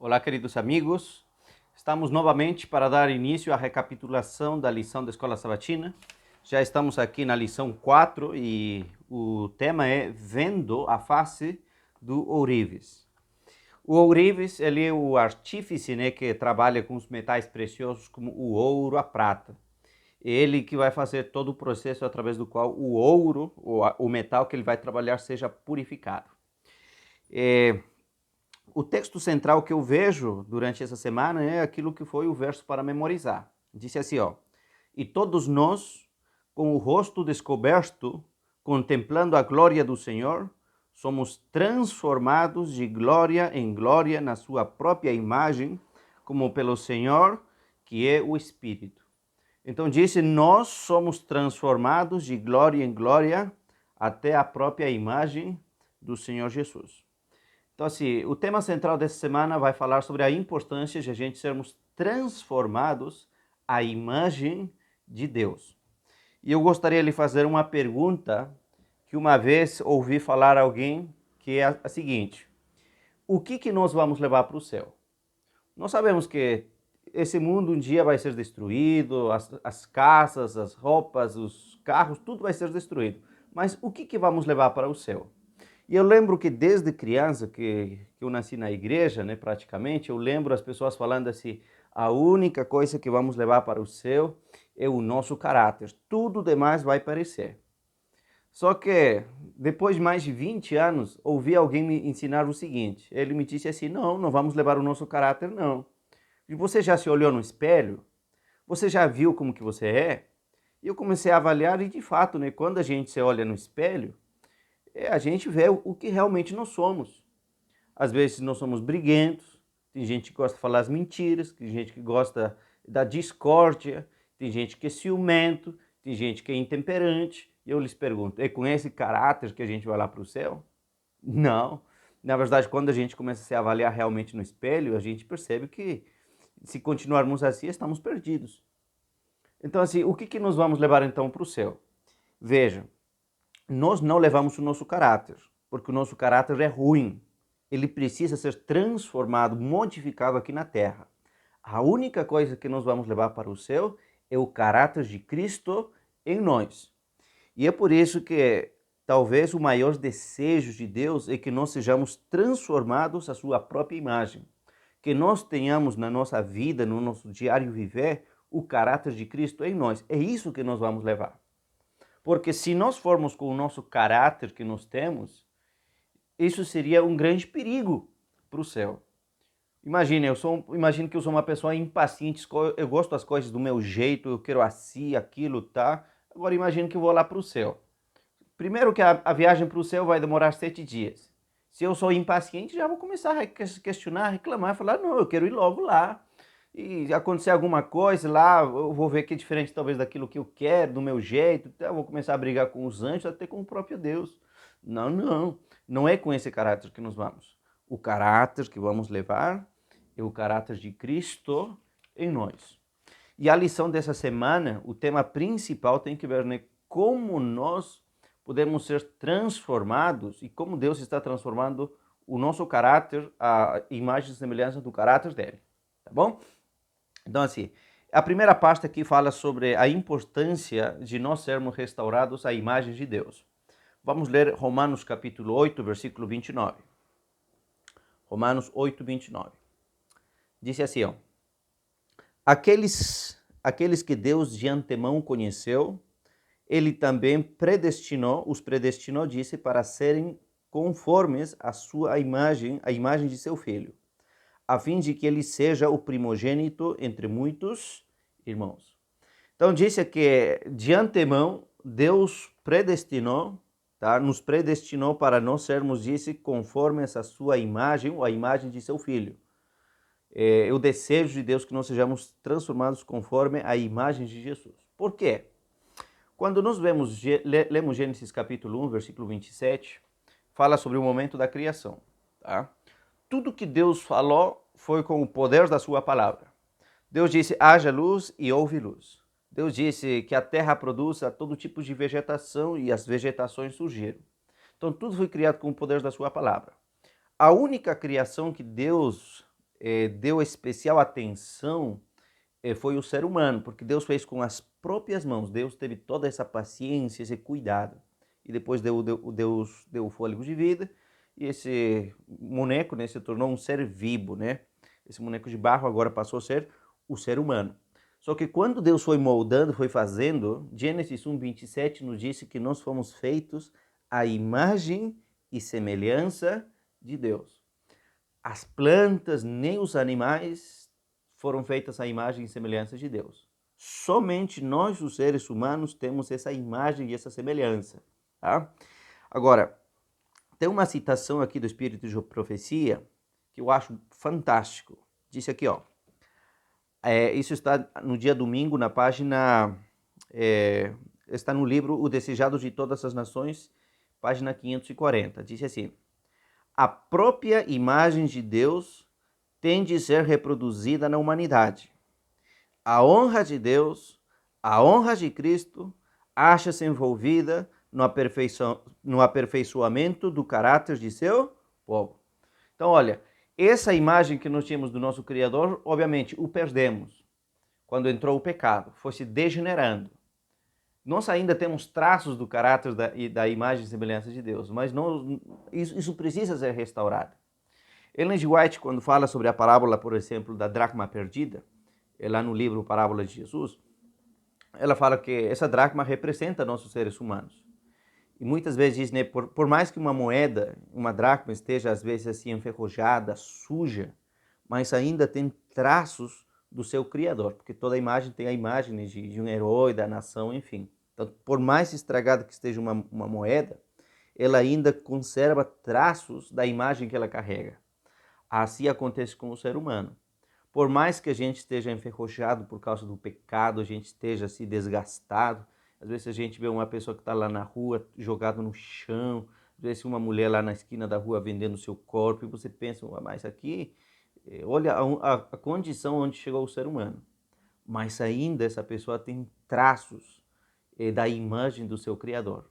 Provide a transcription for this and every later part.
Olá, queridos amigos. Estamos novamente para dar início à recapitulação da lição da Escola Sabatina. Já estamos aqui na lição 4 e o tema é Vendo a face do ourives. O ourives, ele é o artífice, que trabalha com os metais preciosos como o ouro, a prata. Ele que vai fazer todo o processo através do qual o ouro, o metal que ele vai trabalhar, seja purificado. O texto central que eu vejo durante essa semana é aquilo que foi o verso para memorizar. Disse assim, e todos nós, com o rosto descoberto, contemplando a glória do Senhor, somos transformados de glória em glória na sua própria imagem, como pelo Senhor, que é o Espírito. Então disse, nós somos transformados de glória em glória até a própria imagem do Senhor Jesus. Então, assim, o tema central dessa semana vai falar sobre a importância de a gente sermos transformados à imagem de Deus. E eu gostaria de lhe fazer uma pergunta que uma vez ouvi falar alguém, que é a seguinte: o que nós vamos levar para o céu? Nós sabemos que esse mundo um dia vai ser destruído, as casas, as roupas, os carros, tudo vai ser destruído. Mas o que vamos levar para o céu? E eu lembro que desde criança, que eu nasci na igreja, praticamente, eu lembro as pessoas falando assim, a única coisa que vamos levar para o céu é o nosso caráter, tudo demais vai perecer. Só que depois de mais de 20 anos, ouvi alguém me ensinar o seguinte, ele me disse assim, não vamos levar o nosso caráter não. E você já se olhou no espelho? Você já viu como que você é? E eu comecei a avaliar e de fato, quando a gente se olha no espelho, a gente vê o que realmente nós somos. Às vezes nós somos briguentos, tem gente que gosta de falar as mentiras, tem gente que gosta da discórdia, tem gente que é ciumento, tem gente que é intemperante. E eu lhes pergunto, é com esse caráter que a gente vai lá para o céu? Não. Na verdade, quando a gente começa a se avaliar realmente no espelho, a gente percebe que se continuarmos assim, estamos perdidos. Então, assim, o que nós vamos levar então para o céu? Veja, nós não levamos o nosso caráter, porque o nosso caráter é ruim. Ele precisa ser transformado, modificado aqui na terra. A única coisa que nós vamos levar para o céu é o caráter de Cristo em nós. E é por isso que talvez o maior desejo de Deus é que nós sejamos transformados à sua própria imagem. Que nós tenhamos na nossa vida, no nosso diário viver, o caráter de Cristo em nós. É isso que nós vamos levar. Porque se nós formos com o nosso caráter que nós temos, isso seria um grande perigo para o céu. Imagine que eu sou uma pessoa impaciente, eu gosto das coisas do meu jeito, eu quero assim, aquilo, tá? Agora imagine que eu vou lá para o céu. Primeiro que a viagem para o céu vai demorar 7 dias. Se eu sou impaciente, já vou começar a questionar, reclamar, falar, não, eu quero ir logo lá. E acontecer alguma coisa lá, eu vou ver que é diferente talvez daquilo que eu quero, do meu jeito, então eu vou começar a brigar com os anjos, até com o próprio Deus. Não é com esse caráter que nós vamos. O caráter que vamos levar é o caráter de Cristo em nós. E a lição dessa semana, o tema principal tem que ver como nós podemos ser transformados e como Deus está transformando o nosso caráter, a imagem e semelhança do caráter dele. Tá bom? Então, assim, a primeira parte aqui fala sobre a importância de nós sermos restaurados à imagem de Deus. Vamos ler Romanos capítulo 8, versículo 29. Romanos 8, 29. Diz assim, aqueles que Deus de antemão conheceu, ele também os predestinou, disse, para serem conformes à sua imagem, a imagem de seu filho, a fim de que ele seja o primogênito entre muitos irmãos. Então disse que de antemão Deus predestinou, tá? Nos predestinou para nós sermos, disse, conformes à sua imagem, ou à imagem de seu filho. É o desejo de Deus que nós sejamos transformados conforme a imagem de Jesus. Por quê? Quando nós lemos Gênesis capítulo 1, versículo 27, fala sobre o momento da criação. Tá? Tudo que Deus falou foi com o poder da sua palavra. Deus disse, haja luz e houve luz. Deus disse que a terra produza todo tipo de vegetação e as vegetações surgiram. Então tudo foi criado com o poder da sua palavra. A única criação que Deus deu especial atenção foi o ser humano, porque Deus fez com as próprias mãos. Deus teve toda essa paciência, esse cuidado. E depois Deus deu o fôlego de vida, e esse boneco, né, se tornou um ser vivo, né? Esse boneco de barro agora passou a ser o ser humano. Só que quando Deus foi moldando, foi fazendo, Gênesis 1:27 nos disse que nós fomos feitos à imagem e semelhança de Deus. As plantas nem os animais foram feitas à imagem e semelhança de Deus. Somente nós, os seres humanos, temos essa imagem e essa semelhança. Tá? Agora, tem uma citação aqui do Espírito de Profecia que eu acho fantástico. Disse aqui, ó. Isso está no dia domingo, na página... está no livro O Desejado de Todas as Nações, página 540. Diz assim: a própria imagem de Deus tem de ser reproduzida na humanidade. A honra de Deus, a honra de Cristo, acha-se envolvida no aperfeiçoamento do caráter de seu povo. Então, olha, essa imagem que nós tínhamos do nosso Criador, obviamente, o perdemos quando entrou o pecado, foi se degenerando. Nós ainda temos traços do caráter da imagem e semelhança de Deus, mas isso precisa ser restaurado. Ellen G. White, quando fala sobre a parábola, por exemplo, da dracma perdida, lá no livro Parábola de Jesus, ela fala que essa dracma representa nossos seres humanos. E muitas vezes diz, né, por mais que uma moeda, uma dracma, esteja às vezes assim enferrujada, suja, mas ainda tem traços do seu Criador, porque toda imagem tem a imagem de um herói, da nação, enfim. Então, por mais estragada que esteja uma moeda, ela ainda conserva traços da imagem que ela carrega. Assim acontece com o ser humano. Por mais que a gente esteja enferrujado por causa do pecado, a gente esteja assim desgastado, às vezes a gente vê uma pessoa que está lá na rua, jogada no chão, às vezes uma mulher lá na esquina da rua vendendo o seu corpo, e você pensa, mas aqui, olha a condição onde chegou o ser humano. Mas ainda essa pessoa tem traços da imagem do seu Criador.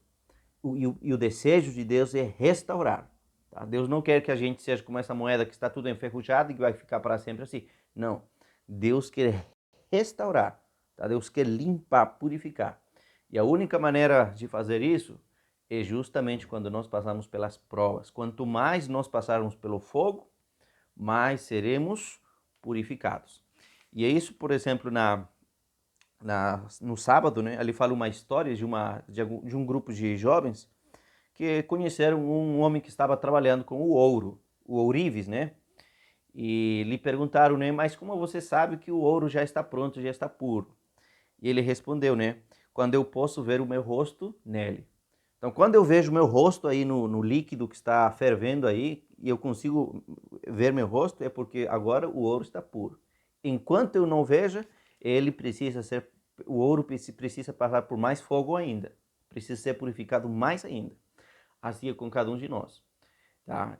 E o desejo de Deus é restaurar. Tá? Deus não quer que a gente seja como essa moeda que está tudo enferrujada e que vai ficar para sempre assim. Não. Deus quer restaurar. Tá? Deus quer limpar, purificar. E a única maneira de fazer isso é justamente quando nós passamos pelas provas. Quanto mais nós passarmos pelo fogo, mais seremos purificados. E é isso, por exemplo, no sábado, né? Ali fala uma história de um grupo de jovens que conheceram um homem que estava trabalhando com o ouro, o ourives, né? E lhe perguntaram, né? Mas como você sabe que o ouro já está pronto, já está puro? E ele respondeu, né? Quando eu posso ver o meu rosto nele. Então, quando eu vejo o meu rosto aí no líquido que está fervendo aí, e eu consigo ver meu rosto, é porque agora o ouro está puro. Enquanto eu não veja, o ouro precisa passar por mais fogo ainda. Precisa ser purificado mais ainda. Assim é com cada um de nós. Tá?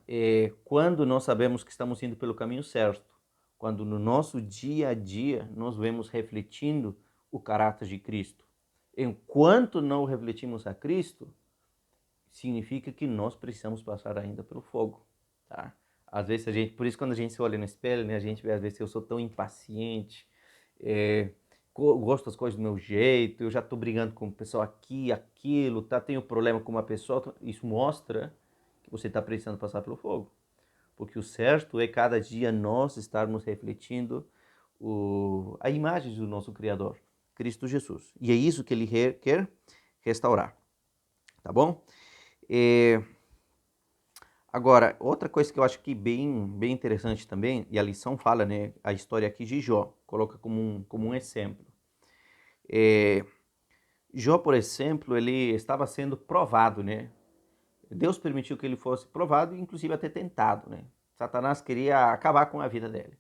Quando nós sabemos que estamos indo pelo caminho certo, quando no nosso dia a dia nós vemos refletindo o caráter de Cristo. Enquanto não refletimos a Cristo, significa que nós precisamos passar ainda pelo fogo. Tá? Às vezes por isso quando a gente se olha no espelho, né, a gente vê às vezes eu sou tão impaciente, gosto das coisas do meu jeito, eu já estou brigando com o pessoal aqui, aquilo, tá? Tenho problema com uma pessoa, isso mostra que você está precisando passar pelo fogo. Porque o certo é cada dia nós estarmos refletindo a imagem do nosso Criador, Cristo Jesus. E é isso que Ele quer restaurar. Tá bom? Agora, outra coisa que eu acho que bem interessante também, e a lição fala, né, a história aqui de Jó, coloca como um exemplo. Jó, por exemplo, ele estava sendo provado, né? Deus permitiu que ele fosse provado e inclusive até tentado, né? Satanás queria acabar com a vida dele.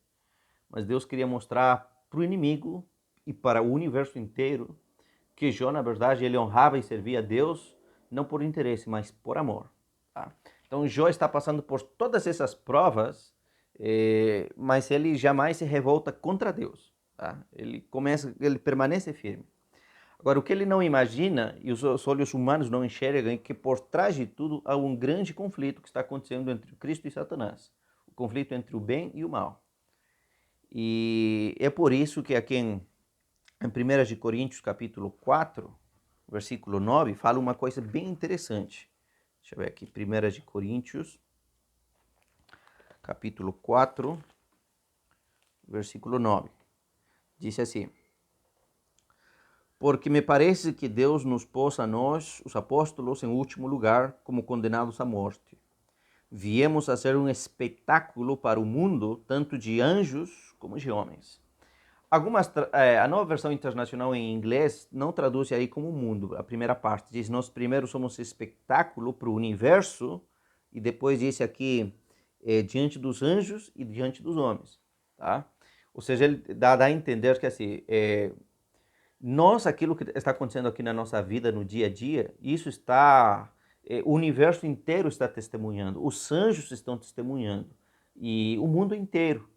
Mas Deus queria mostrar para o inimigo e para o universo inteiro que Jó, na verdade, ele honrava e servia a Deus não por interesse, mas por amor. Tá? Então Jó está passando por todas essas provas, mas ele jamais se revolta contra Deus. Tá? Ele permanece firme. Agora, o que ele não imagina, e os olhos humanos não enxergam, é que por trás de tudo há um grande conflito que está acontecendo entre Cristo e Satanás. O conflito entre o bem e o mal. E é por isso que aqui em 1 de Coríntios, capítulo 4, versículo 9, fala uma coisa bem interessante. Deixa eu ver aqui, 1 de Coríntios, capítulo 4, versículo 9. Diz assim: porque me parece que Deus nos pôs a nós, os apóstolos, em último lugar, como condenados à morte. Viemos a ser um espetáculo para o mundo, tanto de anjos como de homens. A nova versão internacional em inglês não traduz aí como mundo. A primeira parte diz: nós primeiro somos espetáculo para o universo, e depois diz aqui, diante dos anjos e diante dos homens. Tá? Ou seja, ele dá a entender que assim, nós, aquilo que está acontecendo aqui na nossa vida, no dia a dia, isso está, o universo inteiro está testemunhando, os anjos estão testemunhando, e o mundo inteiro,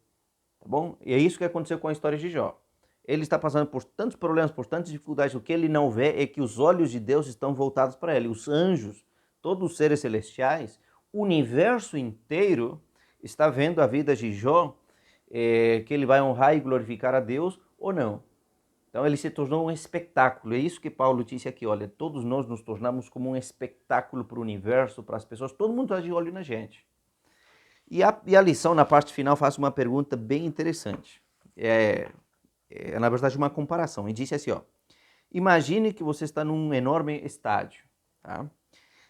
tá bom? E é isso que aconteceu com a história de Jó. Ele está passando por tantos problemas, por tantas dificuldades, o que ele não vê é que os olhos de Deus estão voltados para ele. Os anjos, todos os seres celestiais, o universo inteiro está vendo a vida de Jó, que ele vai honrar e glorificar a Deus ou não. Então ele se tornou um espetáculo. É isso que Paulo disse aqui, olha, todos nós nos tornamos como um espetáculo para o universo, para as pessoas, todo mundo está de olho na gente. E a lição, na parte final, faz uma pergunta bem interessante. Na verdade, uma comparação. E disse assim, ó, imagine que você está num enorme estádio, tá?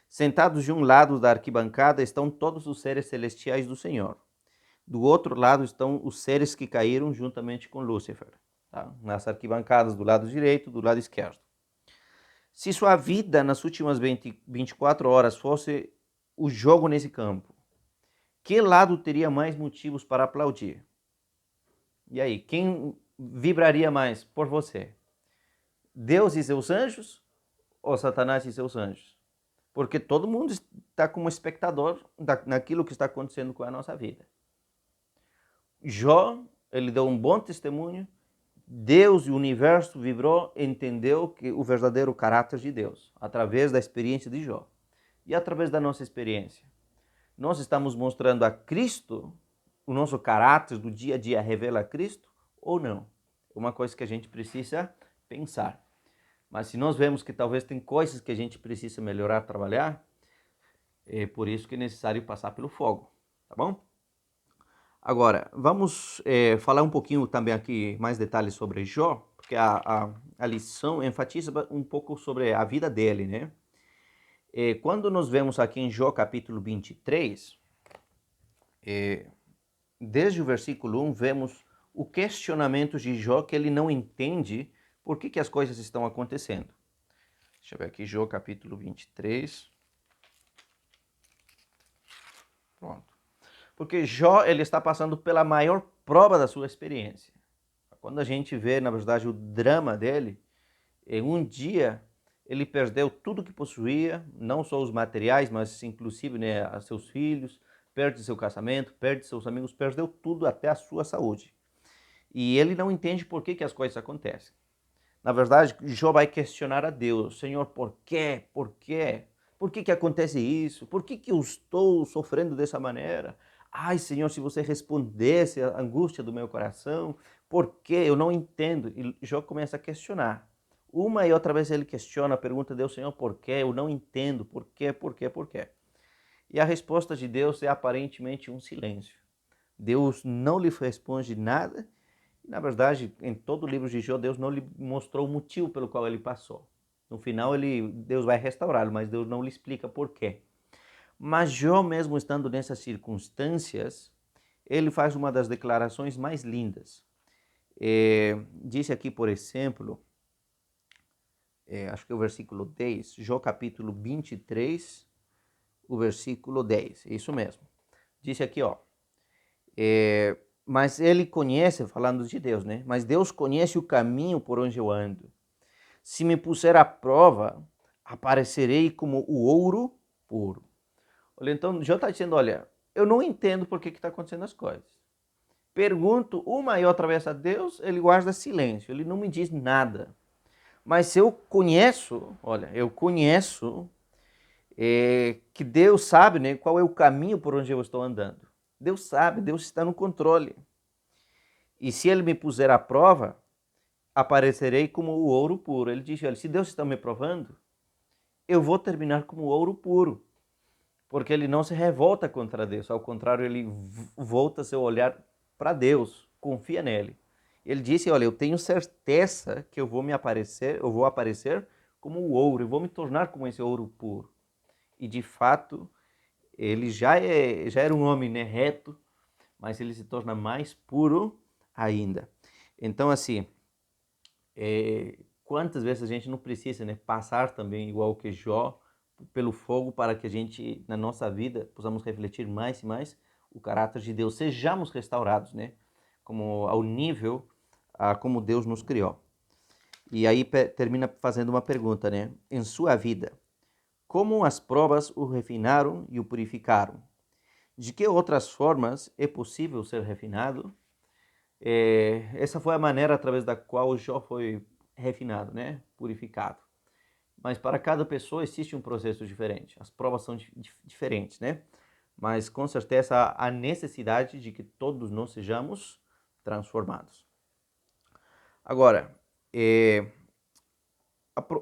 Sentados de um lado da arquibancada estão todos os seres celestiais do Senhor. Do outro lado estão os seres que caíram juntamente com Lúcifer. Tá? Nas arquibancadas do lado direito, do lado esquerdo. Se sua vida nas últimas 24 horas fosse o jogo nesse campo, que lado teria mais motivos para aplaudir? E aí, quem vibraria mais por você? Deus e seus anjos ou Satanás e seus anjos? Porque todo mundo está como espectador naquilo que está acontecendo com a nossa vida. Jó, ele deu um bom testemunho. Deus e o universo vibrou, entendeu que o verdadeiro caráter de Deus, através da experiência de Jó. E através da nossa experiência, nós estamos mostrando a Cristo, o nosso caráter do dia a dia revela a Cristo ou não? É uma coisa que a gente precisa pensar. Mas se nós vemos que talvez tem coisas que a gente precisa melhorar, trabalhar, é por isso que é necessário passar pelo fogo, tá bom? Agora, vamos falar um pouquinho também aqui, mais detalhes sobre Jó, porque a lição enfatiza um pouco sobre a vida dele, né? Quando nós vemos aqui em Jó capítulo 23, desde o versículo 1, vemos o questionamento de Jó, que ele não entende por que as coisas estão acontecendo. Deixa eu ver aqui, Jó capítulo 23. Pronto. Porque Jó, ele está passando pela maior prova da sua experiência. Quando a gente vê, na verdade, o drama dele, em um dia ele perdeu tudo que possuía, não só os materiais, mas inclusive, né, seus filhos, perde seu casamento, perde seus amigos, perdeu tudo, até a sua saúde. E ele não entende por que as coisas acontecem. Na verdade, Jó vai questionar a Deus: Senhor, por quê? Por quê? Por que acontece isso? Por que eu estou sofrendo dessa maneira? Ai, Senhor, se você respondesse a angústia do meu coração, por quê? Eu não entendo. E Jó começa a questionar. Uma e outra vez ele questiona, pergunta a Deus: Senhor, por quê? Eu não entendo. Por quê? Por quê? Por quê? E a resposta de Deus é aparentemente um silêncio. Deus não lhe responde nada. Na verdade, em todo o livro de Jó, Deus não lhe mostrou o motivo pelo qual ele passou. No final, Deus vai restaurá-lo, mas Deus não lhe explica por quê. Mas Jó, mesmo estando nessas circunstâncias, ele faz uma das declarações mais lindas. Disse aqui, por exemplo, acho que é o versículo 10, Jó capítulo 23, o versículo 10, isso mesmo. Disse aqui, ó, mas ele conhece, falando de Deus, né? Mas Deus conhece o caminho por onde eu ando. Se me puser à prova, aparecerei como o ouro puro. Olha, então, Jó está dizendo, olha, eu não entendo por que está acontecendo as coisas. Pergunto uma e outra vez a Deus, ele guarda silêncio, ele não me diz nada. Mas se eu conheço, olha, eu conheço que Deus sabe, né, qual é o caminho por onde eu estou andando. Deus sabe, Deus está no controle. E se ele me puser à prova, aparecerei como o ouro puro. Ele diz, olha, se Deus está me provando, eu vou terminar como ouro puro. Porque ele não se revolta contra Deus, ao contrário, ele volta seu olhar para Deus, confia nele. Ele disse, olha, eu tenho certeza que eu vou aparecer como o ouro, eu vou me tornar como esse ouro puro. E de fato, ele já era um homem, né, reto, mas ele se torna mais puro ainda. Então, assim, quantas vezes a gente não precisa, né, passar também, igual que Jó, pelo fogo, para que a gente, na nossa vida, possamos refletir mais e mais o caráter de Deus, sejamos restaurados, né, como ao nível como Deus nos criou. E aí termina fazendo uma pergunta, né, em sua vida, como as provas o refinaram e o purificaram? De que outras formas é possível ser refinado? Essa foi a maneira através da qual Jó foi refinado, né, purificado. Mas para cada pessoa existe um processo diferente. As provas são diferentes, né? Mas com certeza há necessidade de que todos nós sejamos transformados. Agora,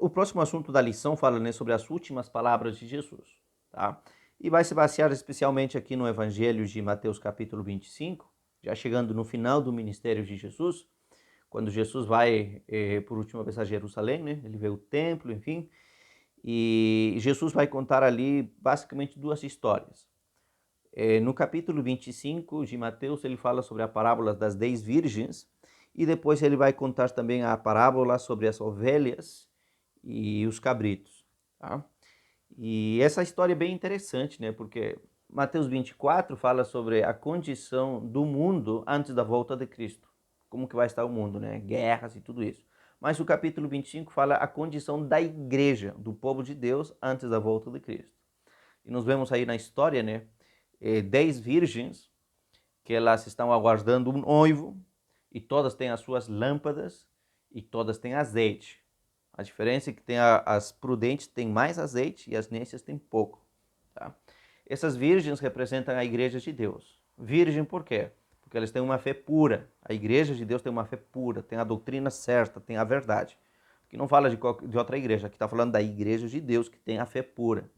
o próximo assunto da lição fala, né, sobre as últimas palavras de Jesus, tá? E vai se basear especialmente aqui no Evangelho de Mateus capítulo 25, já chegando no final do ministério de Jesus, quando Jesus vai por última vez a Jerusalém, né? Ele vê o templo, enfim, e Jesus vai contar ali basicamente duas histórias. No capítulo 25 de Mateus, ele fala sobre a parábola das 10 virgens, e depois ele vai contar também a parábola sobre as ovelhas e os cabritos. Tá? E essa história é bem interessante, né? Porque Mateus 24 fala sobre a condição do mundo antes da volta de Cristo. Como que vai estar o mundo, né? Guerras e tudo isso. Mas o capítulo 25 fala a condição da igreja, do povo de Deus, antes da volta de Cristo. E nós vemos aí na história, né? 10 virgens, que elas estão aguardando um noivo, e todas têm as suas lâmpadas, e todas têm azeite. A diferença é que as prudentes têm mais azeite e as nécias têm pouco. Tá? Essas virgens representam a igreja de Deus. Virgem por quê? Porque elas têm uma fé pura. A igreja de Deus tem uma fé pura, tem a doutrina certa, tem a verdade. Aqui não fala de outra igreja, aqui está falando da igreja de Deus que tem a fé pura.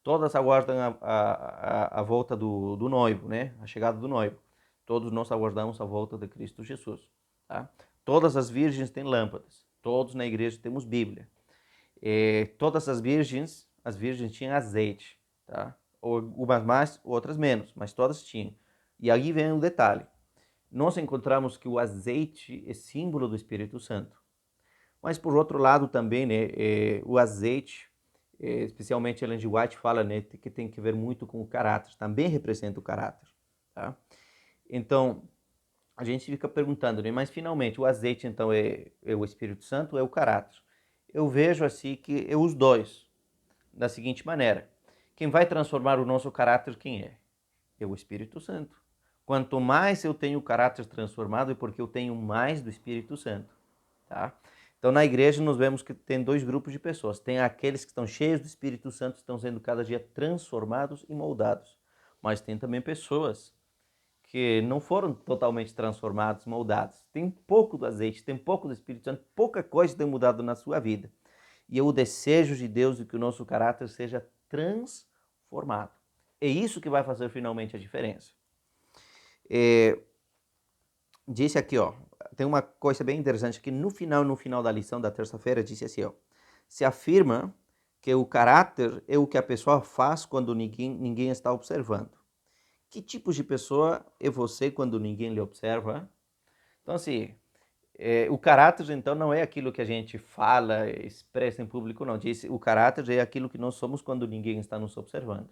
Todas aguardam a volta do noivo, né? A chegada do noivo. Todos nós aguardamos a volta de Cristo Jesus. Tá? Todas as virgens têm lâmpadas. Todos na igreja temos Bíblia. Todas as virgens tinham azeite. Tá? Umas mais, outras menos, mas todas tinham. E aí vem um detalhe. Nós encontramos que o azeite é símbolo do Espírito Santo. Mas por outro lado também, né, o azeite, especialmente Ellen G. White fala, né, que tem que ver muito com o caráter, também representa o caráter. Tá? Então, a gente fica perguntando, né, mas finalmente o azeite então é o Espírito Santo ou é o caráter? Eu vejo assim que é os dois, da seguinte maneira. Quem vai transformar o nosso caráter, quem é? É o Espírito Santo. Quanto mais eu tenho o caráter transformado, é porque eu tenho mais do Espírito Santo. Tá? Então, na igreja, nós vemos que tem dois grupos de pessoas. Tem aqueles que estão cheios do Espírito Santo, estão sendo cada dia transformados e moldados. Mas tem também pessoas que não foram totalmente transformados, moldados. Tem pouco do azeite, tem pouco do Espírito Santo, pouca coisa tem mudado na sua vida. E é o desejo de Deus de que o nosso caráter seja transformado. É isso que vai fazer finalmente a diferença. Disse aqui, ó, tem uma coisa bem interessante que no final da lição da terça-feira disse assim, ó, se afirma que o caráter é o que a pessoa faz quando ninguém está observando. Que tipo de pessoa é você quando ninguém lhe observa? Então, assim, o caráter, então, não é aquilo que a gente fala, expressa em público, não. Diz, o caráter é aquilo que nós somos quando ninguém está nos observando.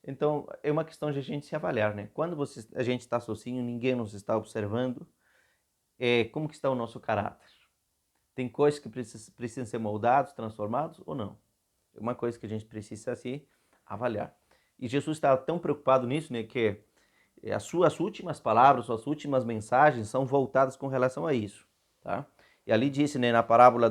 Então, é uma questão de a gente se avaliar, né? Quando a gente está sozinho, ninguém nos está observando, como que está o nosso caráter? Tem coisas que precisam ser moldados, transformados ou não? É uma coisa que a gente precisa se avaliar. E Jesus estava tão preocupado nisso, né, que as suas últimas palavras, suas últimas mensagens são voltadas com relação a isso. Tá? E ali disse, né, na parábola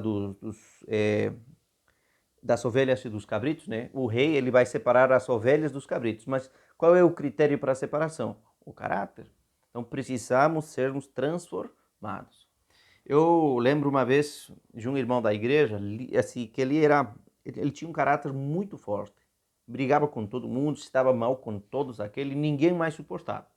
das ovelhas e dos cabritos, né, o rei ele vai separar as ovelhas dos cabritos. Mas qual é o critério para a separação? O caráter. Então precisamos sermos transformados. Eu lembro uma vez de um irmão da igreja, assim, que ele tinha um caráter muito forte. Brigava com todo mundo, estava mal com todos aqueles, ninguém mais suportava.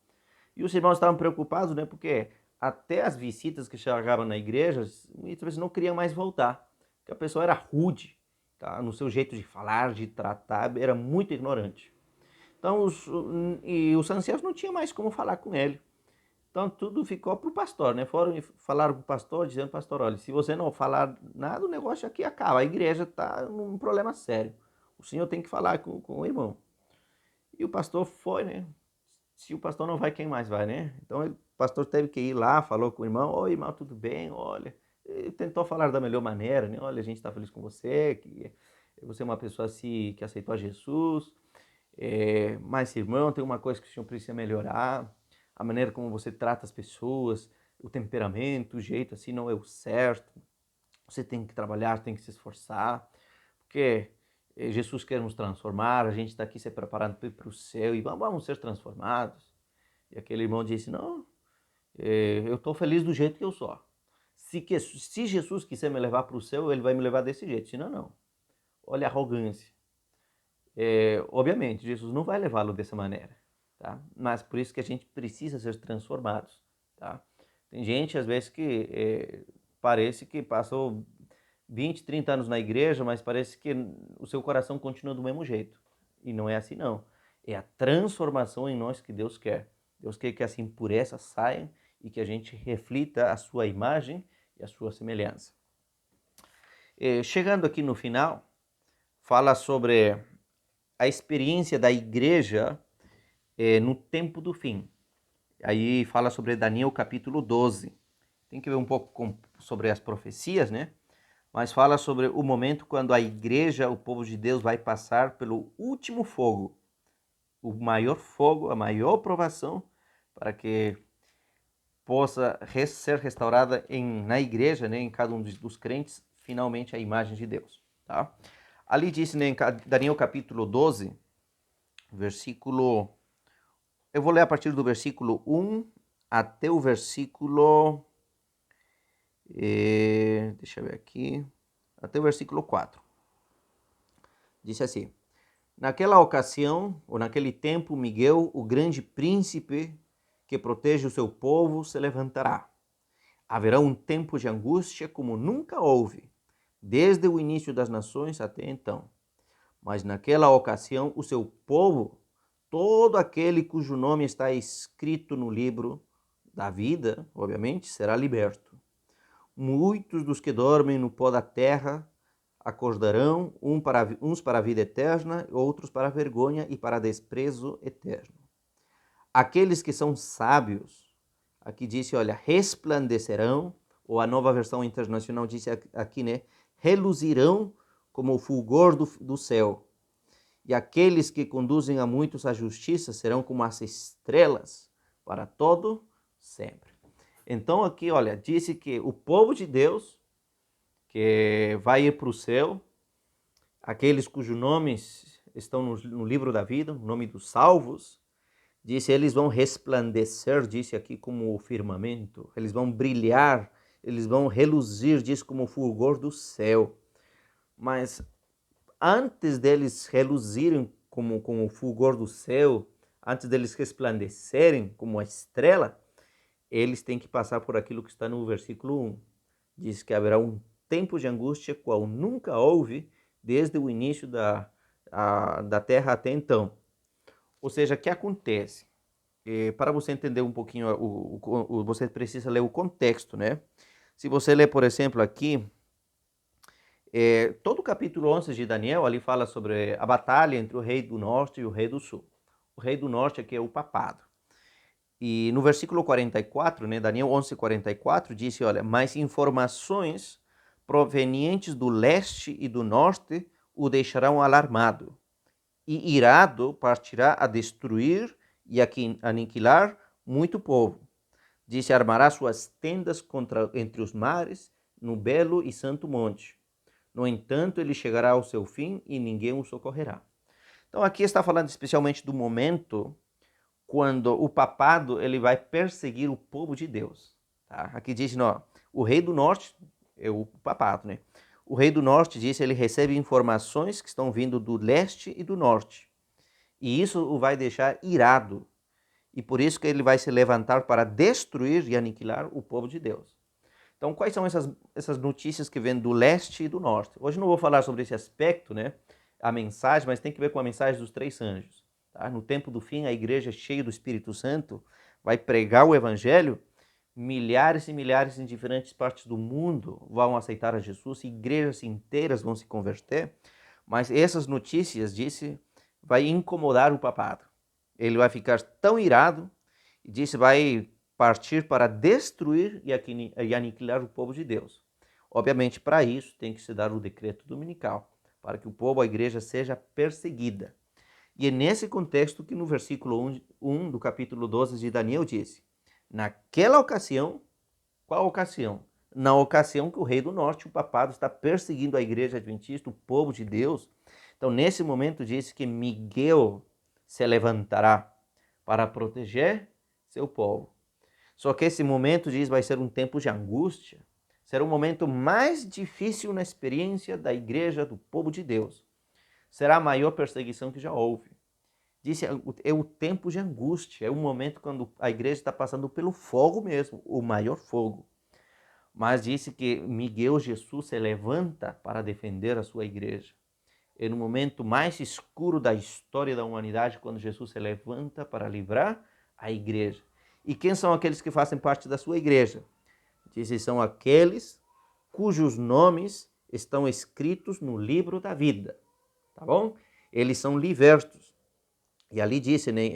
E os irmãos estavam preocupados, né? Porque até as visitas que chegavam na igreja, muitas vezes não queriam mais voltar. Porque a pessoa era rude, tá? No seu jeito de falar, de tratar, era muito ignorante. Então, os anciãos não tinham mais como falar com ele. Então, tudo ficou para o pastor, né? Foram e falaram com o pastor, dizendo, pastor, olha, se você não falar nada, o negócio aqui acaba. A igreja está num problema sério. O senhor tem que falar com o irmão. E o pastor foi, né? Se o pastor não vai, quem mais vai, né? Então o pastor teve que ir lá, falou com o irmão, oi irmão, tudo bem? Olha, ele tentou falar da melhor maneira, né? Olha, a gente está feliz com você, que você é uma pessoa assim, que aceitou a Jesus, mas irmão, tem uma coisa que o senhor precisa melhorar, a maneira como você trata as pessoas, o temperamento, o jeito assim não é o certo, você tem que trabalhar, tem que se esforçar, porque Jesus quer nos transformar, a gente está aqui se preparando para o céu e vamos ser transformados. E aquele irmão disse, não, eu estou feliz do jeito que eu sou. Se Jesus quiser me levar para o céu, ele vai me levar desse jeito, senão não. Olha a arrogância. Obviamente, Jesus não vai levá-lo dessa maneira, tá? Mas por isso que a gente precisa ser transformados, tá? Tem gente, às vezes, que parece que passou 20, 30 anos na igreja, mas parece que o seu coração continua do mesmo jeito. E não é assim, não. É a transformação em nós que Deus quer. Deus quer que essa impureza saia e que a gente reflita a sua imagem e a sua semelhança. Chegando aqui no final, fala sobre a experiência da igreja no tempo do fim. Aí fala sobre Daniel capítulo 12. Tem que ver um pouco sobre as profecias, né? Mas fala sobre o momento quando a igreja, o povo de Deus, vai passar pelo último fogo, o maior fogo, a maior provação, para que possa ser restaurada na igreja, né, em cada um dos crentes, finalmente a imagem de Deus. Tá? Ali diz, né, em Daniel capítulo 12, versículo... Eu vou ler a partir do versículo 1 até o versículo... deixa eu ver aqui... Até o versículo 4. Disse assim: naquela ocasião, ou naquele tempo, Miguel, o grande príncipe que protege o seu povo, se levantará. Haverá um tempo de angústia como nunca houve, desde o início das nações até então. Mas naquela ocasião, o seu povo, todo aquele cujo nome está escrito no livro da vida, obviamente, será liberto. Muitos dos que dormem no pó da terra acordarão, uns para a vida eterna, outros para a vergonha e para desprezo eterno. Aqueles que são sábios, aqui disse, olha, resplandecerão, ou a Nova Versão Internacional disse aqui, né, reluzirão como o fulgor do céu. E aqueles que conduzem a muitos à justiça serão como as estrelas para todo sempre. Então aqui, olha, disse que o povo de Deus, que vai ir para o céu, aqueles cujos nomes estão no livro da vida, o nome dos salvos, disse, eles vão resplandecer, disse aqui, como o firmamento, eles vão brilhar, eles vão reluzir, disse, como o fulgor do céu. Mas antes deles reluzirem como o fulgor do céu, antes deles resplandecerem como a estrela, eles têm que passar por aquilo que está no versículo 1. Diz que haverá um tempo de angústia qual nunca houve desde o início da terra até então. Ou seja, o que acontece? Para você entender um pouquinho, você precisa ler o contexto, né? Se você ler, por exemplo, aqui, todo o capítulo 11 de Daniel, ali fala sobre a batalha entre o rei do norte e o rei do sul. O rei do norte aqui é o papado. E no versículo 44, né, Daniel 11:44, disse, olha, mas informações provenientes do leste e do norte o deixarão alarmado. E irado partirá a destruir e a aniquilar muito povo. Disse, armará suas tendas entre os mares, no belo e santo monte. No entanto, ele chegará ao seu fim e ninguém o socorrerá. Então aqui está falando especialmente do momento quando o papado ele vai perseguir o povo de Deus. Tá? Aqui diz, não, o rei do norte é o papado, né? O rei do norte, diz, ele recebe informações que estão vindo do leste e do norte. E isso o vai deixar irado. E por isso que ele vai se levantar para destruir e aniquilar o povo de Deus. Então, quais são essas notícias que vêm do leste e do norte? Hoje não vou falar sobre esse aspecto, né? A mensagem, mas tem que ver com a mensagem dos três anjos. Tá? No tempo do fim, a igreja cheia do Espírito Santo vai pregar o evangelho. Milhares e milhares em diferentes partes do mundo vão aceitar a Jesus, igrejas inteiras vão se converter, mas essas notícias, disse, vai incomodar o papado. Ele vai ficar tão irado, e disse, vai partir para destruir e aniquilar o povo de Deus. Obviamente, para isso, tem que se dar o decreto dominical, para que o povo, a igreja, seja perseguida. E é nesse contexto que no versículo 1 do capítulo 12 de Daniel disse, naquela ocasião, qual ocasião? Na ocasião que o rei do norte, o papado, está perseguindo a igreja adventista, o povo de Deus. Então, nesse momento, disse que Miguel se levantará para proteger seu povo. Só que esse momento, diz, vai ser um tempo de angústia. Será o momento mais difícil na experiência da igreja, do povo de Deus. Será a maior perseguição que já houve. Disse, é o tempo de angústia, é o momento quando a igreja está passando pelo fogo mesmo, o maior fogo. Mas disse que Miguel Jesus se levanta para defender a sua igreja. É no momento mais escuro da história da humanidade, quando Jesus se levanta para livrar a igreja. E quem são aqueles que fazem parte da sua igreja? Disse, são aqueles cujos nomes estão escritos no livro da vida. Tá bom? Eles são libertos. E ali disse, né,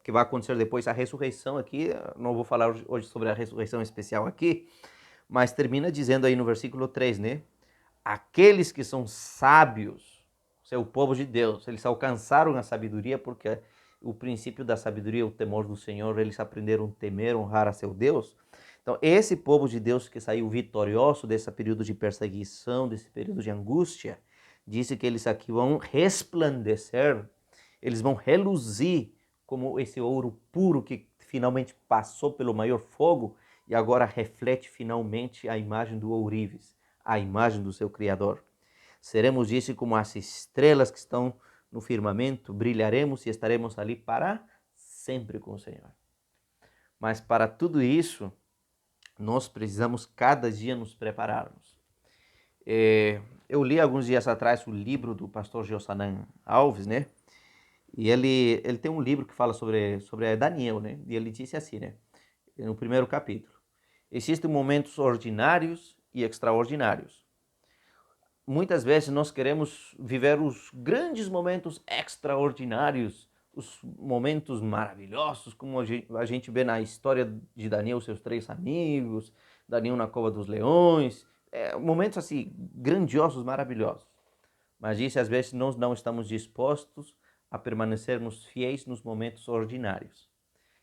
que vai acontecer depois a ressurreição aqui. Não vou falar hoje sobre a ressurreição especial aqui, mas termina dizendo aí no versículo 3, né? Aqueles que são sábios, o povo de Deus, eles alcançaram a sabedoria porque o princípio da sabedoria é o temor do Senhor, eles aprenderam a temer, honrar a seu Deus. Então, esse povo de Deus que saiu vitorioso desse período de perseguição, desse período de angústia, disse que eles aqui vão resplandecer, eles vão reluzir como esse ouro puro que finalmente passou pelo maior fogo e agora reflete finalmente a imagem do ourives, a imagem do seu Criador. Seremos, disse, como as estrelas que estão no firmamento, brilharemos e estaremos ali para sempre com o Senhor. Mas para tudo isso, nós precisamos cada dia nos prepararmos. Eu li alguns dias atrás o livro do pastor Josanan Alves, né? E ele tem um livro que fala sobre Daniel, né? E ele disse assim, né? No primeiro capítulo. Existem momentos ordinários e extraordinários. Muitas vezes nós queremos viver os grandes momentos extraordinários, os momentos maravilhosos, como a gente vê na história de Daniel, seus três amigos, Daniel na cova dos leões, momentos assim grandiosos, maravilhosos. Mas isso às vezes nós não estamos dispostos a permanecermos fiéis nos momentos ordinários.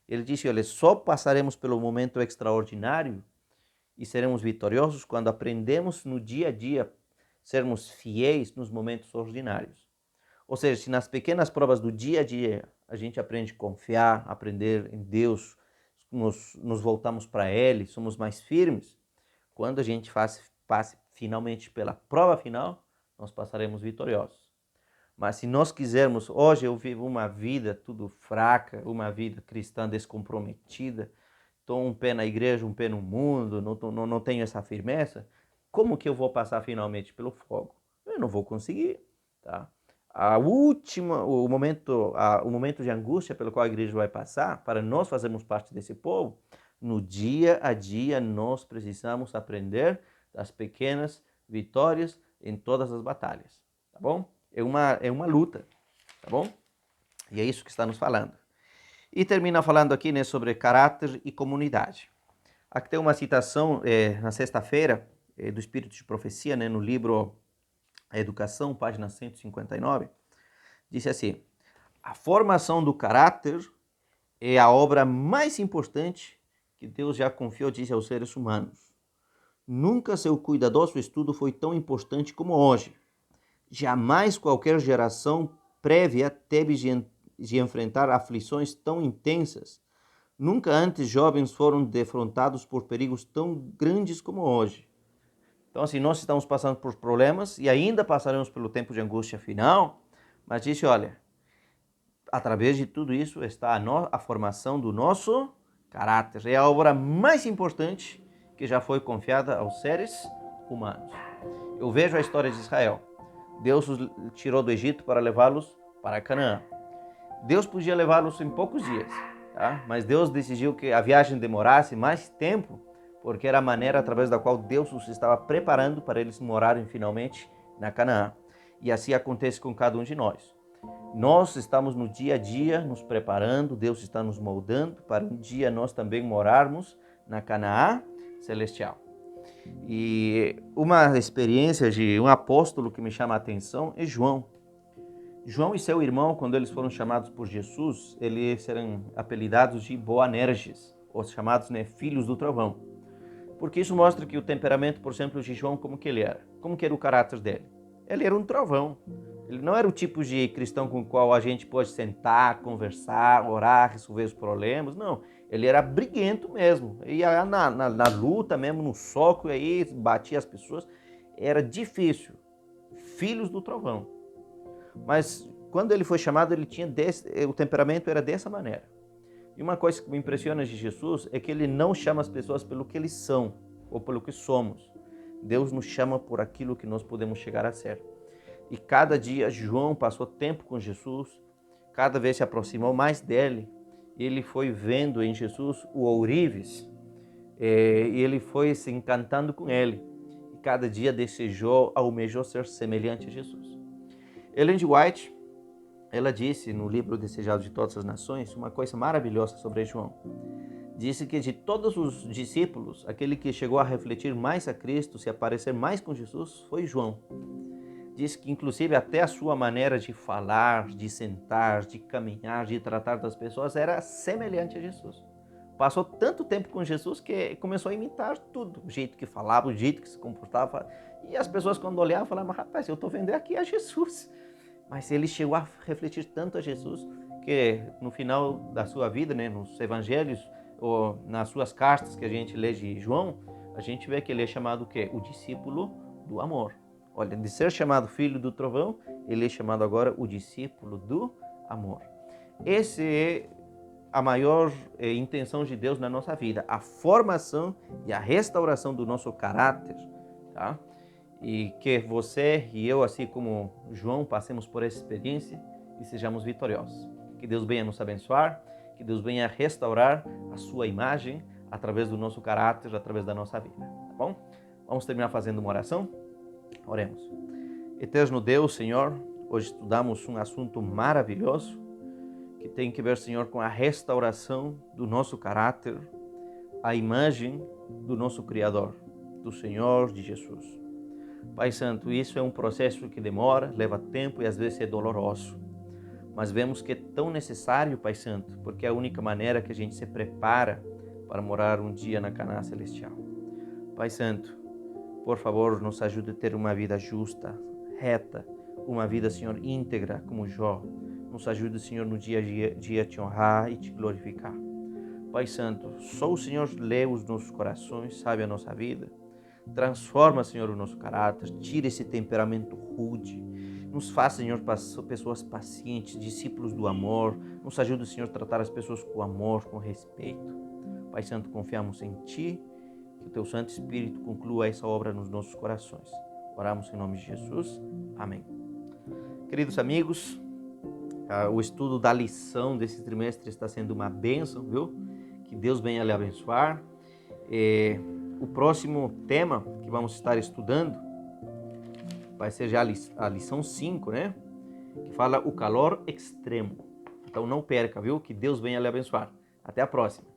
Ele disse, olha, só passaremos pelo momento extraordinário e seremos vitoriosos quando aprendemos no dia a dia sermos fiéis nos momentos ordinários. Ou seja, se nas pequenas provas do dia a dia a gente aprende a confiar, aprender em Deus, nos voltamos para Ele, somos mais firmes, quando a gente passe finalmente pela prova final, nós passaremos vitoriosos. Mas se nós quisermos, hoje eu vivo uma vida tudo fraca, uma vida cristã descomprometida, estou um pé na igreja, um pé no mundo, não tenho essa firmeza, como que eu vou passar finalmente pelo fogo? Eu não vou conseguir, tá? O momento de angústia pelo qual a igreja vai passar, para nós fazermos parte desse povo, no dia a dia nós precisamos aprender das pequenas vitórias em todas as batalhas, tá bom? É uma luta, tá bom? E é isso que está nos falando. E termina falando aqui, né, sobre caráter e comunidade. Aqui tem uma citação na sexta-feira do Espírito de Profecia, né, no livro A Educação, página 159. Disse assim, a formação do caráter é a obra mais importante que Deus já confiou, disse, aos seres humanos. Nunca seu cuidadoso estudo foi tão importante como hoje. Jamais qualquer geração prévia teve de enfrentar aflições tão intensas. Nunca antes jovens foram defrontados por perigos tão grandes como hoje. Então, assim, nós estamos passando por problemas e ainda passaremos pelo tempo de angústia final, mas disse, olha, através de tudo isso está a formação do nosso caráter. É a obra mais importante que já foi confiada aos seres humanos. Eu vejo a história de Israel. Deus os tirou do Egito para levá-los para Canaã. Deus podia levá-los em poucos dias, tá? Mas Deus decidiu que a viagem demorasse mais tempo, porque era a maneira através da qual Deus os estava preparando para eles morarem finalmente na Canaã. E assim acontece com cada um de nós. Nós estamos no dia a dia nos preparando, Deus está nos moldando para um dia nós também morarmos na Canaã celestial. E uma experiência de um apóstolo que me chama a atenção é João. João e seu irmão, quando eles foram chamados por Jesus, eles eram apelidados de Boanerges, os chamados, filhos do trovão. Porque isso mostra que o temperamento, por exemplo, de João, como que ele era? Como que era o caráter dele? Ele era um trovão. Ele não era o tipo de cristão com o qual a gente pode sentar, conversar, orar, resolver os problemas. Não, ele era briguento mesmo. Ia na luta mesmo, no soco, e aí batia as pessoas. Era difícil. Filhos do trovão. Mas quando ele foi chamado, o temperamento era dessa maneira. E uma coisa que me impressiona de Jesus é que ele não chama as pessoas pelo que eles são ou pelo que somos. Deus nos chama por aquilo que nós podemos chegar a ser. E cada dia João passou tempo com Jesus, cada vez se aproximou mais dele. Ele foi vendo em Jesus o ourives e ele foi se encantando com ele. E cada dia almejou ser semelhante a Jesus. Ellen G. White, ela disse no livro Desejado de Todas as Nações uma coisa maravilhosa sobre João. Disse que de todos os discípulos, aquele que chegou a refletir mais a Cristo, se aparecer mais com Jesus, foi João. Disse que inclusive até a sua maneira de falar, de sentar, de caminhar, de tratar das pessoas era semelhante a Jesus. Passou tanto tempo com Jesus que começou a imitar tudo, o jeito que falava, o jeito que se comportava. E as pessoas quando olhavam falavam, rapaz, eu estou vendo aqui a Jesus. Mas ele chegou a refletir tanto a Jesus que no final da sua vida, nos evangelhos ou nas suas cartas que a gente lê de João, a gente vê que ele é chamado o quê? O discípulo do amor. Olha, de ser chamado filho do trovão, ele é chamado agora o discípulo do amor. Essa é a maior intenção de Deus na nossa vida, a formação e a restauração do nosso caráter, tá? E que você e eu, assim como João, passemos por essa experiência e sejamos vitoriosos. Que Deus venha nos abençoar, que Deus venha restaurar a sua imagem através do nosso caráter, através da nossa vida, tá bom? Vamos terminar fazendo uma oração? Oremos. Eterno Deus, Senhor, hoje estudamos um assunto maravilhoso que tem que ver, Senhor, com a restauração do nosso caráter, a imagem do nosso Criador, do Senhor, de Jesus. Pai Santo, isso é um processo que demora, leva tempo e às vezes é doloroso. Mas vemos que é tão necessário, Pai Santo, porque é a única maneira que a gente se prepara para morar um dia na Canaã celestial. Pai Santo, por favor, nos ajude a ter uma vida justa, reta, uma vida, Senhor, íntegra como Jó. Nos ajude, Senhor, no dia a dia te honrar e te glorificar. Pai Santo, só o Senhor lê os nossos corações, sabe a nossa vida. Transforma, Senhor, o nosso caráter, tira esse temperamento rude. Nos faz, Senhor, pessoas pacientes, discípulos do amor. Nos ajude, Senhor, a tratar as pessoas com amor, com respeito. Pai Santo, confiamos em Ti, que o Teu Santo Espírito conclua essa obra nos nossos corações. Oramos em nome de Jesus. Amém. Queridos amigos, o estudo da lição desse trimestre está sendo uma bênção, viu? Que Deus venha lhe abençoar. O próximo tema que vamos estar estudando vai ser já a lição 5, né? Que fala o calor extremo. Então não perca, viu? Que Deus venha lhe abençoar. Até a próxima.